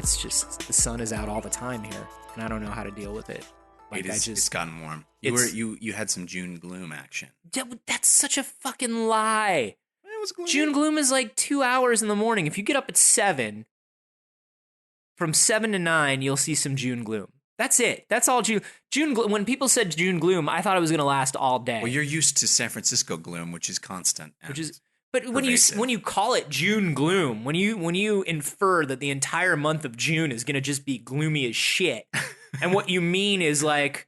it's just the sun is out all the time here, and I don't know how to deal with it. Like It's gotten warm. You had some June gloom action. That's such a fucking lie. It was gloomy. June gloom is like 2 hours in the morning. If you get up at 7, from 7 to 9, you'll see some June gloom. That's it. That's all June. When people said June gloom, I thought it was going to last all day. Well, you're used to San Francisco gloom, which is constant. But when you call it June gloom, when you infer that the entire month of June is going to just be gloomy as shit, and what you mean is like,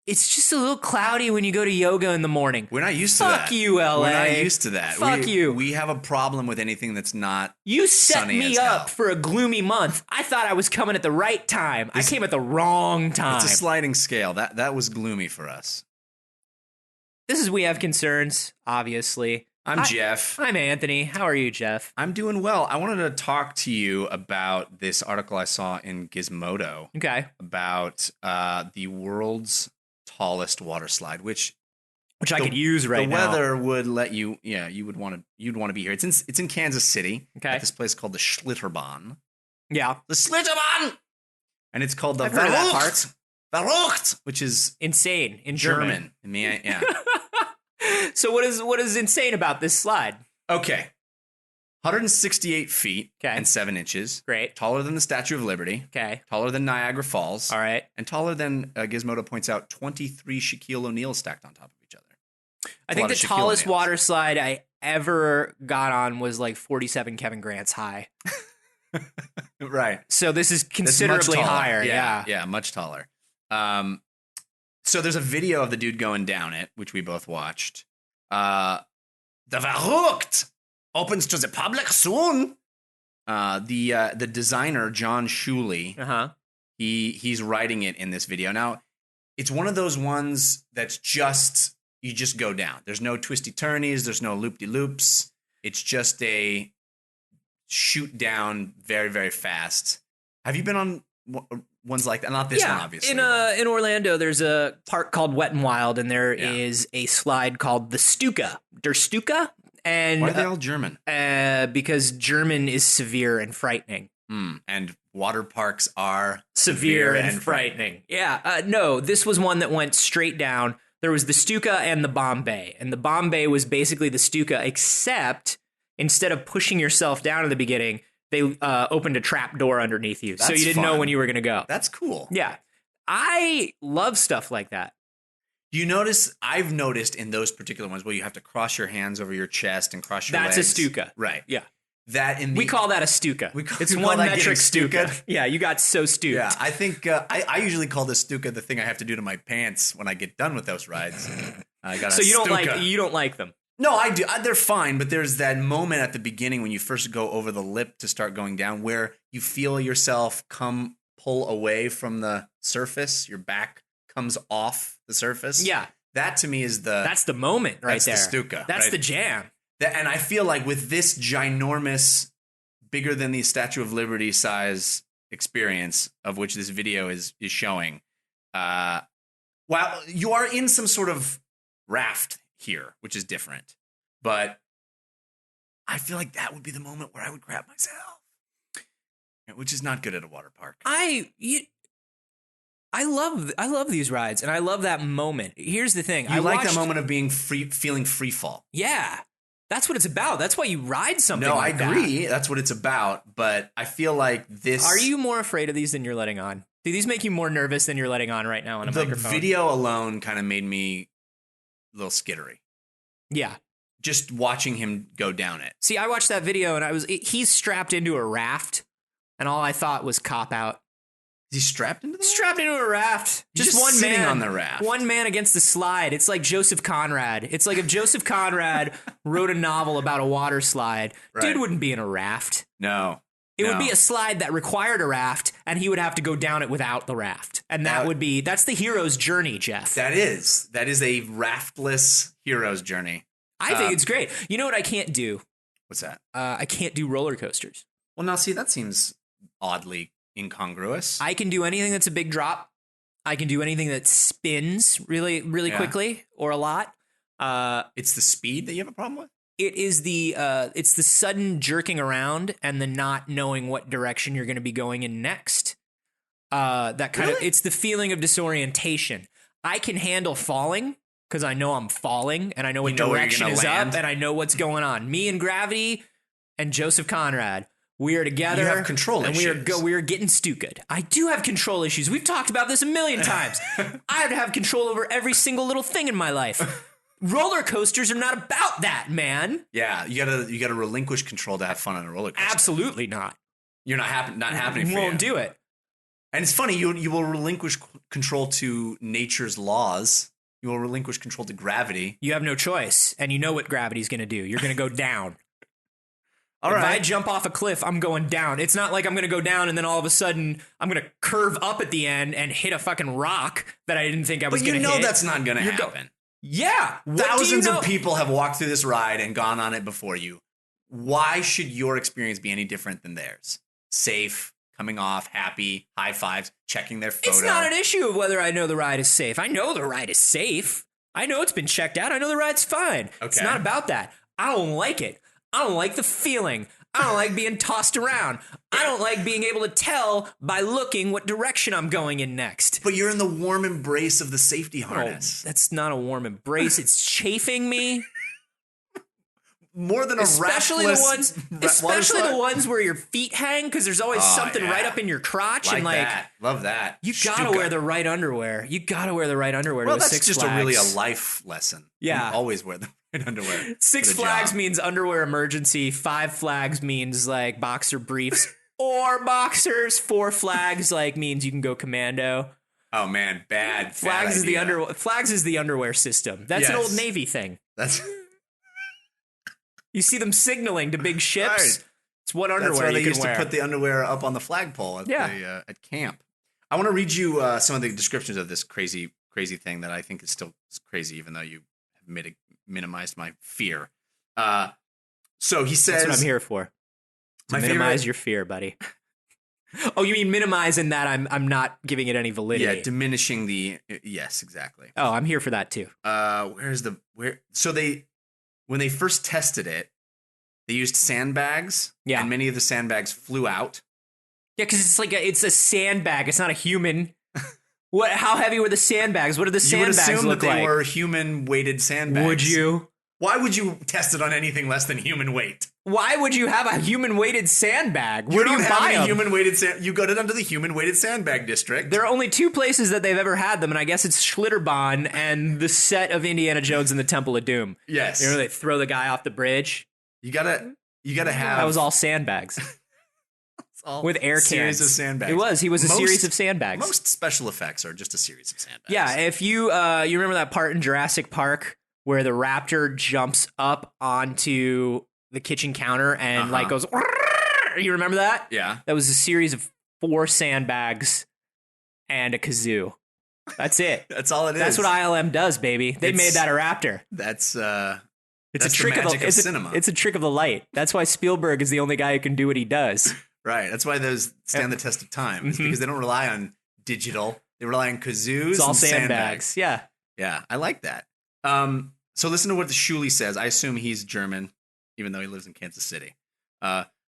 it's just a little cloudy when you go to yoga in the morning. We're not used to that. Fuck you, LA. We're not used to that. Fuck you. We have a problem with anything that's not You set sunny me as up hell. for a gloomy month. I thought I was coming at the right time. I came at the wrong time. It's a sliding scale. That was gloomy for us. This is We Have Concerns, obviously. I'm Jeff. I'm Anthony. How are you, Jeff? I'm doing well. I wanted to talk to you about this article I saw in Gizmodo Okay. about the world's tallest water slide, which I could use right now. The weather would let you. Yeah, you'd want to be here. It's in Kansas City. Okay. At this place called the Schlitterbahn. Yeah. The Schlitterbahn, and it's called the I've heard of that part. Verrückt, which is Insane in German. Yeah. So what is insane about this slide? Okay. 168 feet Okay. and 7 inches. Great. Taller than the Statue of Liberty. Okay. Taller than Niagara Falls. All right. And taller than, Gizmodo points out, 23 Shaquille O'Neal stacked on top of each other. I think the tallest water slide I ever got on was like 47 Kevin Grant's high. Right. So this is considerably higher. Yeah. Yeah, much taller. So there's a video of the dude going down it, which we both watched. The Verrückt opens to the public soon. The designer, John Shuley, Uh-huh. he's writing it in this video. Now, it's one of those ones that's you just go down. There's no twisty turnies. There's no loop-de-loops. It's just a shoot down very, very fast. Have you been on ones like that? Not this one, obviously. In Orlando, there's a park called Wet n Wild, and there is a slide called the Stuka. Der Stuka? And why are they all German? Because German is severe and frightening. And water parks are Severe and frightening. Yeah. No, this was one that went straight down. There was the Stuka and the Bombay. And the Bombay was basically the Stuka, except instead of pushing yourself down in the beginning, they opened a trap door underneath you. So you didn't know when you were going to go. That's cool. Yeah. I love stuff like that. Do you notice, I've noticed in those particular ones where you have to cross your hands over your chest and cross your legs. That's a Stuka. Right. Yeah. We call that a Stuka. It's we one call that metric getting Stuka. Stuka'd. Yeah, you got so stupid. Yeah, I think I usually call the Stuka the thing I have to do to my pants when I get done with those rides. I got so you don't like them. No, I do. They're fine, but there's that moment at the beginning when you first go over the lip to start going down where you feel yourself pull away from the surface. Your back comes off the surface. Yeah. That to me is that's the moment right there. That's the Stuka. That's right? the jam. And I feel like with this ginormous, bigger than the Statue of Liberty size experience of which this video is showing, while you are in some sort of raft here, which is different, but I feel like that would be the moment where I would crap myself, which is not good at a water park. I love these rides, and I love that moment. Here's the thing. I like that moment of being feeling free fall. Yeah. That's what it's about. That's why you ride something like that. No, I agree. That's what it's about, but I feel like this... Are you more afraid of these than you're letting on? Do these make you more nervous than you're letting on right now on a microphone? The video alone kind of made me a little skittery. Yeah. Just watching him go down it. See, I watched that video, and he's strapped into a raft, and all I thought was cop out. Is he strapped into the raft? Strapped into a raft. Just one sitting man on the raft. One man against the slide. It's like Joseph Conrad. It's like if Joseph Conrad wrote a novel about a water slide, dude wouldn't be in a raft. No. It would be a slide that required a raft, and he would have to go down it without the raft. And that's the hero's journey, Jeff. That is a raftless hero's journey. I think it's great. You know what I can't do? What's that? I can't do roller coasters. Well, now see, that seems oddly incongruous. I can do anything that's a big drop. I can do anything that spins really, really quickly or a lot. It's the speed that you have a problem with? It is it's the sudden jerking around and the not knowing what direction you're going to be going in next. That kind of, it's the feeling of disorientation. I can handle falling because I know I'm falling and I know what direction is up and I know what's going on. Me and Gravity and Joseph Conrad, we are together. You have control issues. We are getting stupid. I do have control issues. We've talked about this a million times. I have to have control over every single little thing in my life. Roller coasters are not about that, man. Yeah, you gotta relinquish control to have fun on a roller coaster. Absolutely not. You're not happening for you. Won't do it. And it's funny, you will relinquish control to nature's laws. You will relinquish control to gravity. You have no choice, and you know what gravity's going to do. You're going to go down. If I jump off a cliff, I'm going down. It's not like I'm going to go down and then all of a sudden I'm going to curve up at the end and hit a fucking rock that I didn't think I was going to hit. But you know that's not going to happen. Yeah. Thousands of people have walked through this ride and gone on it before you. Why should your experience be any different than theirs? Safe, coming off, happy, high fives, checking their photo. It's not an issue of whether I know the ride is safe. I know the ride is safe. I know it's been checked out. I know the ride's fine. Okay. It's not about that. I don't like it. I don't like the feeling. I don't like being tossed around. I don't like being able to tell by looking what direction I'm going in next. But you're in the warm embrace of the safety harness. Oh, that's not a warm embrace. It's chafing me. More than especially the ones where your feet hang, because there's always something right up in your crotch. And that. Love that. You gotta wear the right underwear. You gotta wear the right underwear to that's Six just Flags. Really a life lesson. Yeah. You always wear the right underwear. Six Flags means underwear emergency. 5 flags means like boxer briefs or boxers. 4 flags means you can go commando. Oh man, bad. Flags is Flags is the underwear system. That's an old Navy thing. That's. You see them signaling to big ships. Right. It's what underwear That's why they used wear. to put the underwear up on the flagpole at camp. I want to read you some of the descriptions of this crazy thing that I think is still crazy, even though you have minimized my fear. So he says, "That's what I'm here for. Minimize your fear, buddy." Oh, you mean minimize in that I'm not giving it any validity? Yeah, diminishing the. Yes, exactly. Oh, I'm here for that too. So when they first tested it, they used sandbags. Yeah. And many of the sandbags flew out. Yeah, because it's a sandbag. It's not a human. What? How heavy were the sandbags? What did the sandbags look like? You would assume that they were human-weighted sandbags. Would you? Why would you test it on anything less than human weight? Why would you have a human-weighted sandbag? Where do you buy them? Human-weighted you go to the human-weighted sandbag district. There are only 2 places that they've ever had them, and I guess it's Schlitterbahn and the set of Indiana Jones and the Temple of Doom. Yes. You know, they throw the guy off the bridge. You gotta have. That was all sandbags. All with air cans. Series of sandbags. It was. He was a series of sandbags. Most special effects are just a series of sandbags. Yeah, if you remember that part in Jurassic Park where the raptor jumps up onto the kitchen counter and goes. You remember that? Yeah. That was a series of 4 sandbags and a kazoo. That's it. That's all it is. That's what ILM does, baby. They made that a raptor. That's it's a trick of cinema. It's a trick of the light. That's why Spielberg is the only guy who can do what he does. Right. That's why those stand the test of time. It's because they don't rely on digital. They rely on kazoos. It's all sandbags. Yeah. Yeah. I like that. So listen to what the Shuli says. I assume he's German, even though he lives in Kansas City.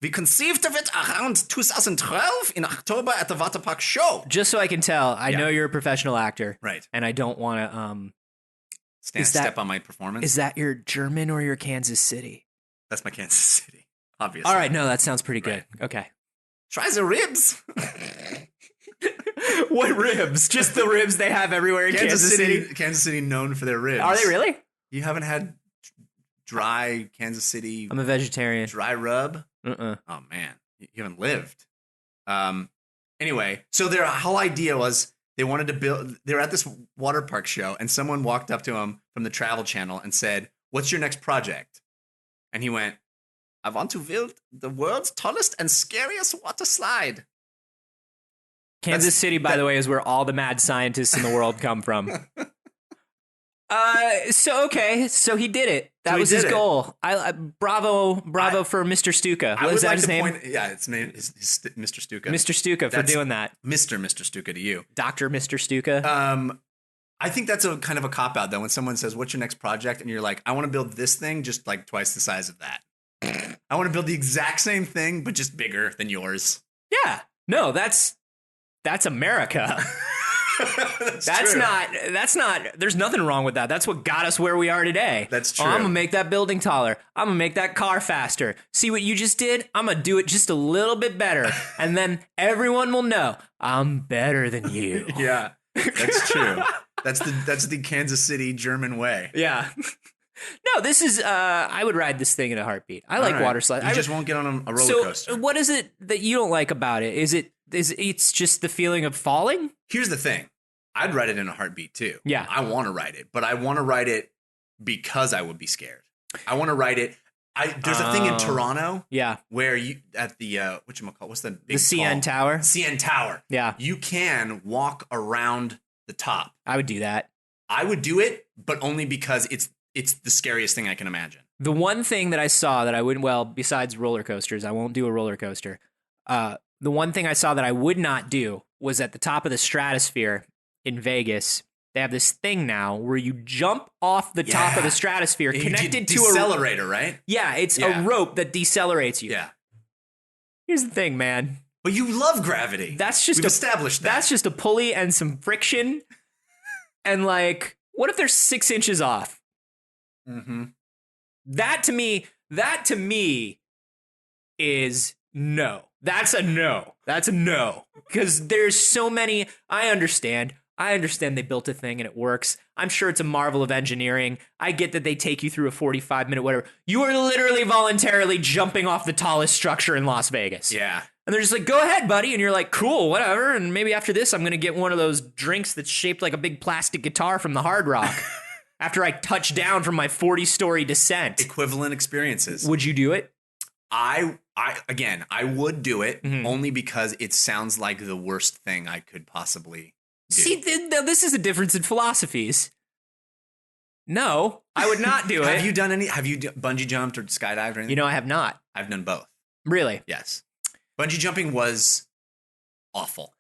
We conceived of it around 2012 in October at the Waterpark show. Just so I can tell, I know you're a professional actor. Right. And I don't want to step on my performance. Is that your German or your Kansas City? That's my Kansas City, obviously. All right. No, that sounds pretty good. Right. Okay. Try the ribs. What ribs? Just the ribs they have everywhere in Kansas City? Kansas City known for their ribs. Are they really? You haven't had dry Kansas City? I'm a vegetarian. Dry rub? Oh, man. You haven't lived. Anyway, so their whole idea was they wanted to build... They were at this water park show, and someone walked up to him from the Travel Channel and said, "What's your next project?" And he went, "I want to build the world's tallest and scariest water slide." Kansas City, by the way, is where all the mad scientists in the world come from. So he did it. That was his goal. Bravo for Mr. Stuka. What is that his name? Its name is Mr. Stuka. Mr. Stuka for doing that. Mr. Stuka to you. Dr. Mr. Stuka. I think that's a kind of a cop out though. When someone says, "What's your next project?" and you're like, "I want to build this thing, just like twice the size of that. I want to build the exact same thing, but just bigger than yours." Yeah. No, that's America. That's true. not, there's nothing wrong with that. That's what got us where we are today. That's true. Oh, I'm going to make that building taller. I'm going to make that car faster. See what you just did? I'm going to do it just a little bit better. And then everyone will know I'm better than you. Yeah, that's true. That's the Kansas City German way. Yeah. No, this is, I would ride this thing in a heartbeat. I like water slides. You just won't get on a roller coaster. So what is it that you don't like about it? Is it's just the feeling of falling? Here's the thing. I'd ride it in a heartbeat too. Yeah. I want to ride it, but I want to ride it because I would be scared. I want to ride it. There's a thing in Toronto. Yeah. Where you, at the, whatchamacallit, what's the big The CN Tower? CN Tower. Yeah. You can walk around the top. I would do that. I would do it, but only because it's the scariest thing I can imagine. The one thing that I saw that I wouldn't, well, besides roller coasters, I won't do a roller coaster. The one thing I saw that I would not do was at the top of the stratosphere in Vegas. They have this thing now where you jump off the top of the stratosphere connected to a decelerator, right? Yeah, it's a rope that decelerates you. Yeah. Here's the thing, man. But you love gravity. We've established that. That's just a pulley and some friction. And like, what if they're 6 inches off? Mm-hmm. That to me is no. That's a no. That's a no. Because there's so many. I understand they built a thing and it works. I'm sure it's a marvel of engineering. I get that they take you through a 45-minute whatever. You are literally voluntarily jumping off the tallest structure in Las Vegas. Yeah. And they're just like, go ahead, buddy. And you're like, cool, whatever. And maybe after this, I'm going to get one of those drinks that's shaped like a big plastic guitar from the Hard Rock. After I touch down from my 40-story descent. Equivalent experiences. Would you do it? I would do it only because it sounds like the worst thing I could possibly do. See, this is a difference in philosophies. No, I would not do it. Have you bungee jumped or skydived or anything? I have not. I've done both. Really? Yes. Bungee jumping was awful.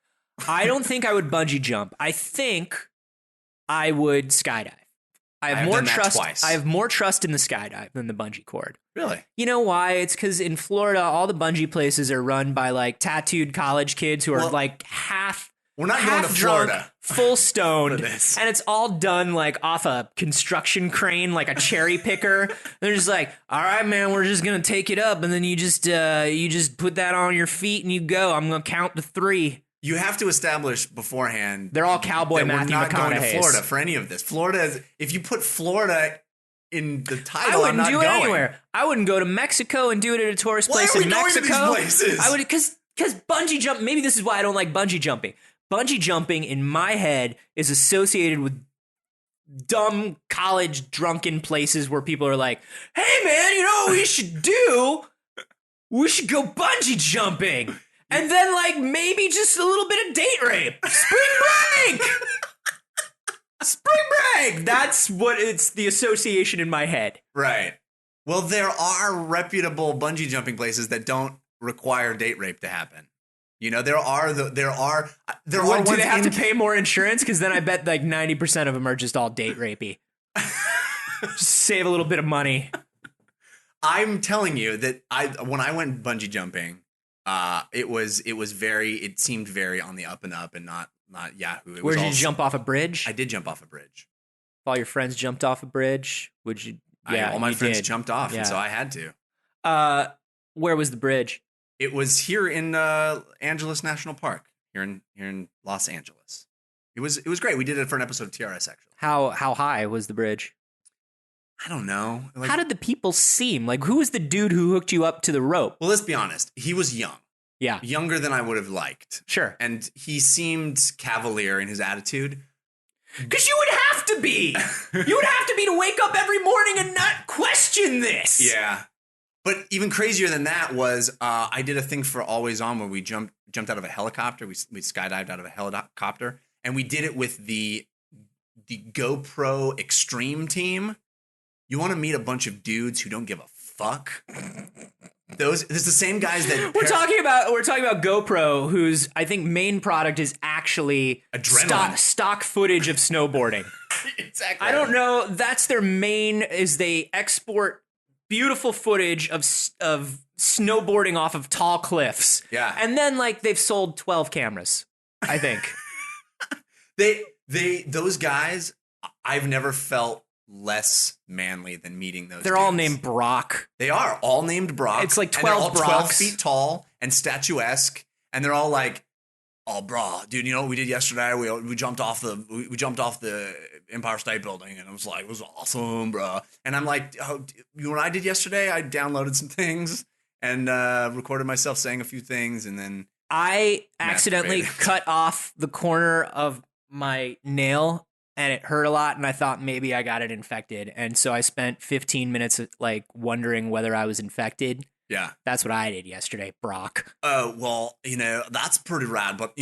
I don't think I would bungee jump. I think I would skydive. I have more trust. Twice. I have more trust in the skydive than the bungee cord. Really? You know why? It's because in Florida, all the bungee places are run by like tattooed college kids who are like half. We're not going to drunk, Florida. Full stoned, for this. And it's all done like off a construction crane, like a cherry picker. They're just like, all right, man, we're just gonna take it up, and then you just put that on your feet and you go. I'm gonna count to 3. You have to establish beforehand. They're all cowboy Matthew McConaughey's. We're not going to Florida for any of this. Florida is, if you put Florida in the title, I'm not going. I wouldn't do it anywhere. I wouldn't go to Mexico and do it at a tourist place in Mexico. Why are we going to these places? I would, because bungee jump. Maybe this is why I don't like bungee jumping. Bungee jumping in my head is associated with dumb college drunken places where people are like, "Hey man, you know what we should do? We should go bungee jumping." And then, like, maybe just a little bit of date rape. Spring break! Spring break! That's what it's the association in my head. Right. Well, there are reputable bungee jumping places that don't require date rape to happen. There are Do they have to pay more insurance? Because then I bet like 90% of them are just all date rapey. Just save a little bit of money. I'm telling you that when I went bungee jumping, it seemed very on the up and up and not Yahoo. Where did you jump off a bridge? I did jump off a bridge. All your friends jumped off a bridge? Would you? Yeah, all my friends jumped off, and so I had to. Where was the bridge? It was here in Angeles National Park, here in Los Angeles. It was great. We did it for an episode of TRS, actually. How high was the bridge? I don't know. How did the people seem? Like, who was the dude who hooked you up to the rope? Well, let's be honest. He was young. Yeah. Younger than I would have liked. Sure. And he seemed cavalier in his attitude. Because you would have to be. You would have to be to wake up every morning and not question this. Yeah. But even crazier than that was I did a thing for Always On where we jumped out of a helicopter. We skydived out of a helicopter. And we did it with the GoPro Extreme team. You want to meet a bunch of dudes who don't give a fuck? It's the same guys that We're talking about GoPro, whose I think main product is actually adrenaline. Stock footage of snowboarding. Exactly. I don't know. That's their main. Is they export beautiful footage of snowboarding off of tall cliffs. Yeah. And then like they've sold 12 cameras, I think. Those guys, I've never felt less manly than meeting those. They're all named Brock. They are all named Brock. It's like 12 and they're all 12 Brocks. feet tall and statuesque, and they're all like, "Oh, bro, dude, you know what we did yesterday? We jumped off the Empire State Building, and it was awesome, bro." And I'm like, "Oh, you know what I did yesterday? I downloaded some things and recorded myself saying a few things, and then I accidentally cut off the corner of my nail, and it hurt a lot, and I thought maybe I got it infected. And so I spent 15 minutes like wondering whether I was infected. Yeah. That's what I did yesterday, Brock. Well, that's pretty rad. But,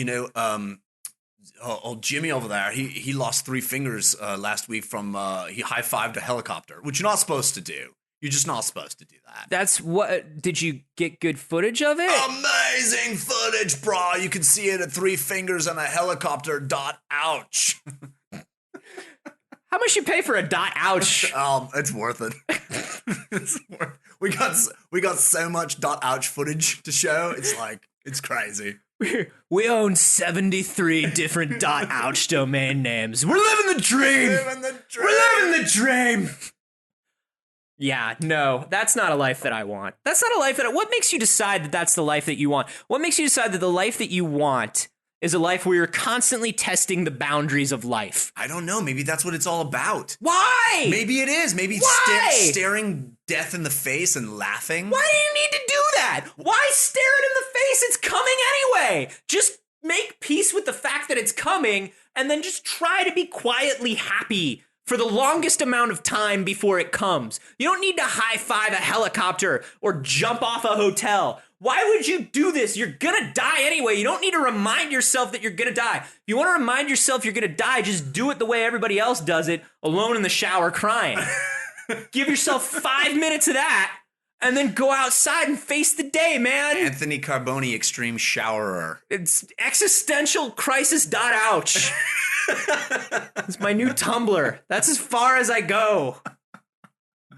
old Jimmy over there, he lost 3 fingers last week from he high-fived a helicopter, which you're not supposed to do. You're just not supposed to do that. That's what. Did you get good footage of it? Amazing footage, bro. You can see it at 3 fingers and a helicopter. Ouch. How much you pay for a ouch? It's worth it. We got so much ouch footage to show. It's crazy. We own 73 different ouch domain names. We're living the dream. We're living the dream. Yeah, no, that's not a life that I want. That's not a life that. What makes you decide that that's the life that you want? What makes you decide that the life that you want is a life where you're constantly testing the boundaries of life? I don't know. Maybe that's what it's all about. Why? Maybe it is. Maybe staring death in the face and laughing. Why do you need to do that? Why stare it in the face? It's coming anyway. Just make peace with the fact that it's coming and then just try to be quietly happy for the longest amount of time before it comes. You don't need to high-five a helicopter or jump off a hotel. Why would you do this? You're gonna die anyway. You don't need to remind yourself that you're gonna die. If you want to remind yourself you're gonna die, just do it the way everybody else does it, alone in the shower crying. Give yourself 5 minutes of that, and then go outside and face the day, man. Anthony Carboni, extreme showerer. It's existential crisis.ouch. It's my new Tumblr. That's as far as I go.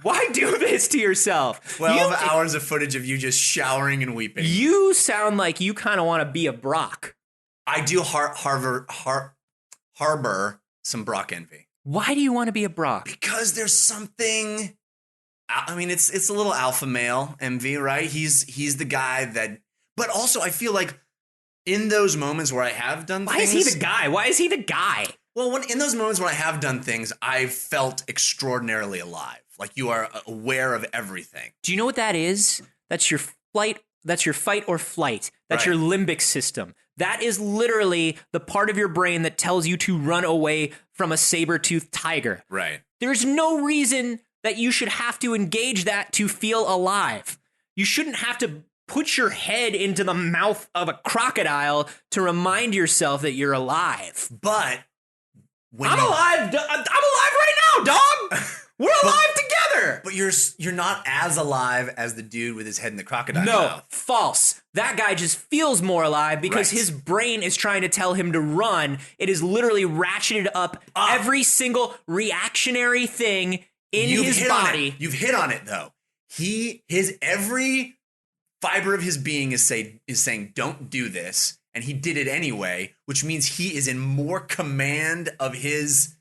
Why do this to yourself? 12 hours of footage of you just showering and weeping. You sound like you kind of want to be a Brock. I do harbor some Brock envy. Why do you want to be a Brock? Because there's something. I mean, it's a little alpha male envy, right? He's the guy that. But also, I feel like in those moments where I have done things. Why is he the guy? Why is he the guy? Well, in those moments when I have done things, I've felt extraordinarily alive. Like you are aware of everything. Do you know what that is? That's your flight. That's your fight or flight. That's your limbic system. That is literally the part of your brain that tells you to run away from a saber-toothed tiger. Right. There's no reason that you should have to engage that to feel alive. You shouldn't have to put your head into the mouth of a crocodile to remind yourself that you're alive. But I'm alive right now, dog. We're alive together. But you're not as alive as the dude with his head in the crocodile mouth. False. That guy just feels more alive because his brain is trying to tell him to run. It is literally ratcheted up every single reactionary thing in his body. You've hit on it though. His every fiber of his being is saying don't do this, and he did it anyway, which means he is in more command of his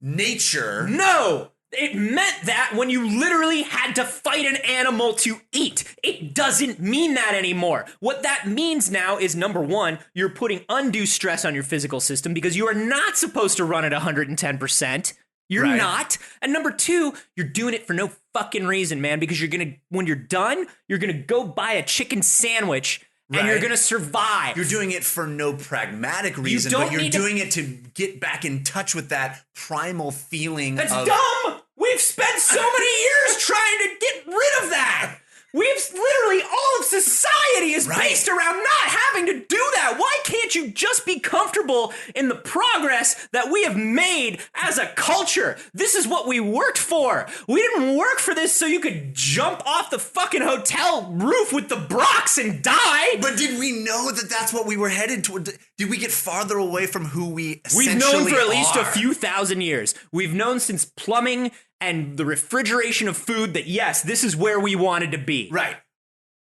nature. No! It meant that when you literally had to fight an animal to eat. It doesn't mean that anymore. What that means now is, number one, you're putting undue stress on your physical system because you are not supposed to run at 110%. You're not. And number two, you're doing it for no fucking reason, man, because when you're done, you're going to go buy a chicken sandwich and you're going to survive. You're doing it for no pragmatic reason, but you're doing it to get back in touch with that primal feeling. That's dumb! We've spent so many years trying to get rid of that! Literally all of society is based around not having to do that. Why can't you just be comfortable comfortable in the progress that we have made as a culture. This is what we worked for. We didn't work for this so you could jump off the fucking hotel roof with the Brocs and die. But did we know that that's what we were headed toward? Did we get farther away from who we essentially We've known for at least are? a few thousand years. We've known since plumbing and the refrigeration of food that, yes, this is where we wanted to be. Right.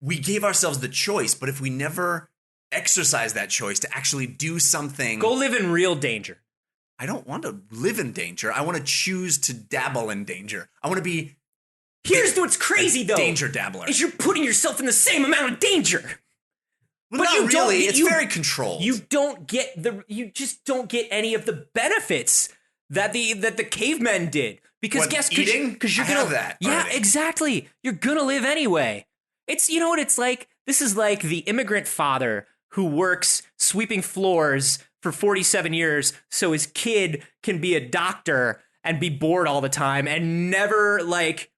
We gave ourselves the choice, but if we never exercise that choice to actually do something... Go live in real danger. I don't want to live in danger. I want to choose to dabble in danger. I want to be... Here's what's crazy, though. Danger dabbler. Is you're putting yourself in the same amount of danger. Well, but not really. It's very controlled. You just don't get any of the benefits that the cavemen did. Because because you're gonna that. Yeah, already. exactly. You're gonna live anyway. It's, you know what it's like? This is like the immigrant father who works sweeping floors for 47 years so his kid can be a doctor and be bored all the time and never, like,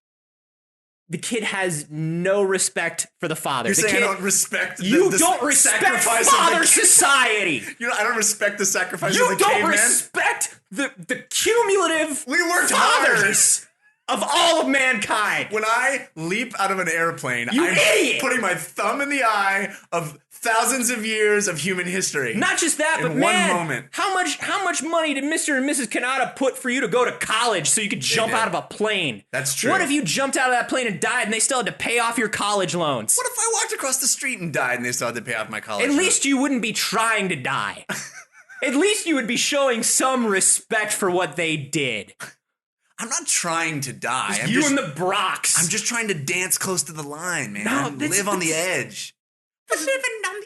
the kid has no respect for the father. You're the saying kid, I don't respect you the don't respect sacrifice father of the society. I don't respect the sacrifice You of the don't caveman. respect the cumulative We worked fathers of all of mankind. When I leap out of an airplane, You I'm idiot! putting my thumb in the eye of thousands of years of human history. Not just that, In but one man, moment. how much money did Mr. and Mrs. Kanata put for you to go to college so you could jump did. out of a plane? That's true. What if you jumped out of that plane and died and they still had to pay off your college loans? What if I walked across the street and died and they still had to pay off my college At loan? least you wouldn't be trying to die. At least you would be showing some respect for what they did. I'm not trying to die. And the Brocs. I'm just trying to dance close to the line, man. No, Live on the edge. Living on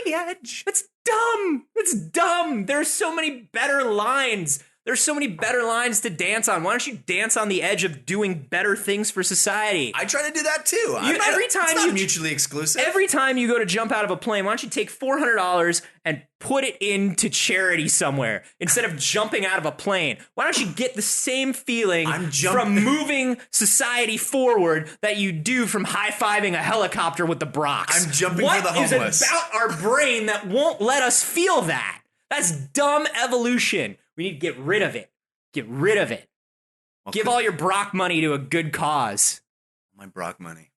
the edge. That's dumb. That's dumb. There's so many better lines. There's so many better lines to dance on. Why don't you dance on the edge of doing better things for society? I try to do that too. It's not mutually exclusive. Every time you go to jump out of a plane, why don't you take $400 and put it into charity somewhere instead of jumping out of a plane? Why don't you get the same feeling from moving society forward that you do from high-fiving a helicopter with the Brocs? I'm jumping for the homeless. What is about our brain that won't let us feel that? That's dumb evolution. We need to get rid of it. Get rid of it. Well, give all your Brock money to a good cause. My Brock money.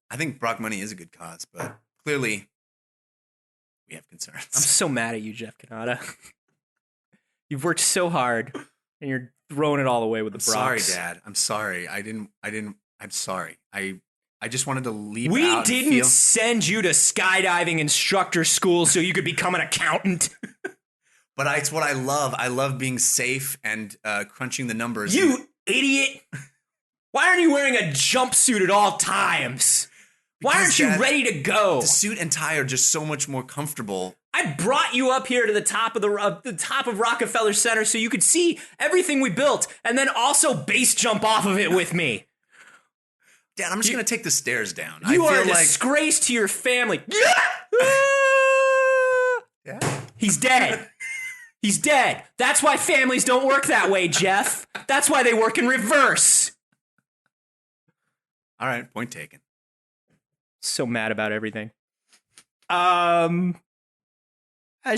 I think Brock money is a good cause, but clearly we have concerns. I'm so mad at you, Jeff Kanata. You've worked so hard, and you're throwing it all away with the Brocks. Sorry, Dad. I'm sorry. I'm sorry. I just wanted to leave. We didn't send you to skydiving instructor school so you could become an accountant. But it's what I love. I love being safe and crunching the numbers. You idiot! Why aren't you wearing a jumpsuit at all times? Why aren't you ready to go? The suit and tie are just so much more comfortable. I brought you up here to the top of Rockefeller Center so you could see everything we built, and then also base jump off of it with me. Dad, I'm just going to take the stairs down. You are a disgrace to your family. Yeah. He's dead. He's dead. That's why families don't work that way, Jeff. That's why they work in reverse. All right, point taken. So mad about everything. As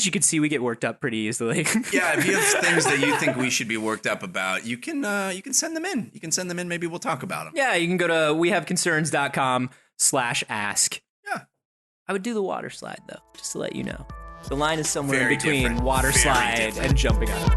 you can see, we get worked up pretty easily. Yeah, if you have things that you think we should be worked up about, you can send them in. You can send them in. Maybe we'll talk about them. Yeah, you can go to wehaveconcerns.com/ask. Yeah. I would do the water slide, though, just to let you know. The line is somewhere Very in between different. water Very slide different. and jumping out of the